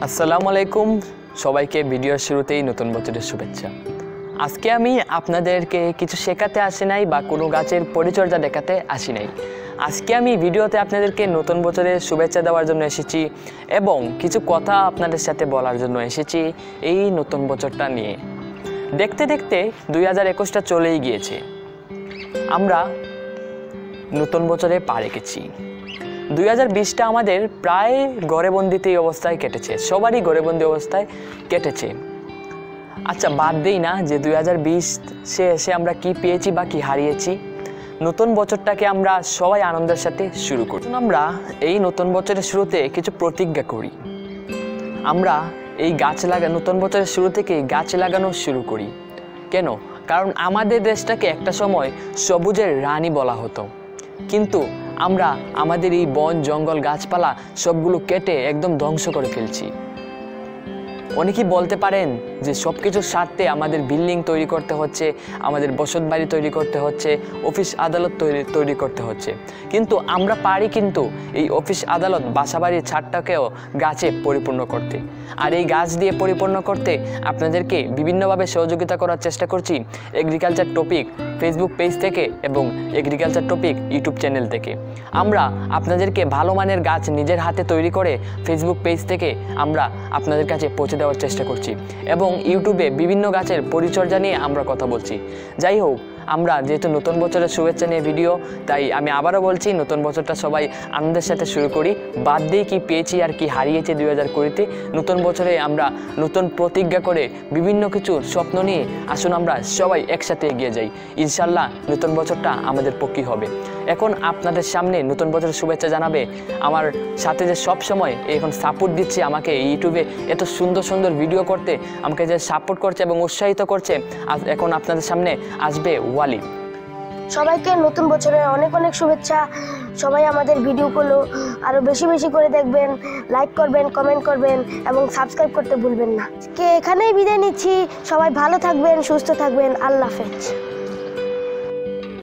আসসালামু আলাইকুম সবাইকে ভিডিওর শুরুতেই নতুন বছরের শুভেচ্ছা। আজকে আমি আপনাদেরকে কিছু শেখাতে আসি নাই বা কোনো গাছের পরিচর্যা দেখাতে আসি নাই। আজকে আমি ভিডিওতে আপনাদেরকে নতুন বছরের শুভেচ্ছা দেওয়ার জন্য এসেছি এবং কিছু কথা আপনাদের সাথে বলার জন্য এসেছি এই নতুন বছরটা নিয়ে। দেখতে দেখতে 2021টা চলেই গিয়েছে, আমরা নতুন বছরে পা রেখেছি। 2020টা আমাদের প্রায় ঘরেবন্দিতে অবস্থায় কেটেছে, সবারই ঘরেবন্দি অবস্থায় কেটেছে। আচ্ছা, বাদ দেই না যে 2020 এসে আমরা কি পেয়েছি বা কি হারিয়েছি। নতুন বছরটাকে আমরা সবাই আনন্দের সাথে শুরু করি। আমরা এই নতুন বছরের শুরুতে কিছু প্রতিজ্ঞা করি। আমরা এই নতুন বছরের শুরু থেকে গাছ লাগানো শুরু করি। কেন? কারণ আমাদের দেশটাকে একটা সময় সবুজের রানী বলা হতো, কিন্তু আমরা আমাদের এই বন জঙ্গল গাছপালা সবগুলো কেটে একদম ধ্বংস করে ফেলছি। অনেকেই বলতে পারেন যে সব কিছুর স্বার্থে আমাদের বিল্ডিং তৈরি করতে হচ্ছে, আমাদের বসত বাড়ি তৈরি করতে হচ্ছে, অফিস আদালত তৈরি করতে হচ্ছে, কিন্তু আমরা পারি কিন্তু এই অফিস আদালত বাসাবাড়ির ছাদটাকেও গাছে পরিপূর্ণ করতে। আর এই গাছ দিয়ে পরিপূর্ণ করতে আপনাদেরকে বিভিন্নভাবে সহযোগিতা করার চেষ্টা করছি এগ্রিকালচার টপিক ফেসবুক পেজ থেকে এবং এগ্রিকালচার টপিক ইউটিউব চ্যানেল থেকে। আমরা আপনাদেরকে ভালো মানের গাছ নিজের হাতে তৈরি করে ফেসবুক পেজ থেকে আমরা আপনাদের কাছে পৌঁছে দেওয়ার চেষ্টা করছি এবং ইউটিউবে বিভিন্ন গাছের পরিচর্যা নিয়ে আমরা কথা বলছি। যাই হোক, আমরা যেহেতু নতুন বছরের শুভেচ্ছা নিয়ে ভিডিও, তাই আমি আবারও বলছি নতুন বছরটা সবাই আনন্দের সাথে শুরু করি। বাদ দিয়ে কি পেয়েছি আর কি হারিয়েছি 2020-তে, নতুন বছরে আমরা নতুন প্রতিজ্ঞা করে বিভিন্ন কিছু স্বপ্ন নিয়ে আসুন আমরা সবাই একসাথে এগিয়ে যাই। ইনশাল্লাহ নতুন বছরটা আমাদের পক্ষে হবে। এখন আপনাদের সামনে নতুন বছরের শুভেচ্ছা জানাবে আমার সাথে যে সব সময় এখন সাপোর্ট দিচ্ছে আমাকে ইউটিউবে এত সুন্দর সুন্দর ভিডিও করতে, আমাকে যে সাপোর্ট করছে এবং উৎসাহিত করছে, এখন আপনাদের সামনে আসবে ওয়ালি। সবাইকে নতুন বছরের অনেক অনেক শুভেচ্ছা। সবাই আমাদের ভিডিওগুলো আরও বেশি বেশি করে দেখবেন, লাইক করবেন, কমেন্ট করবেন এবং সাবস্ক্রাইব করতে ভুলবেন না। এখানেই বিদায় নিচ্ছি। সবাই ভালো থাকবেন, সুস্থ থাকবেন। আল্লাহ হাফেজ।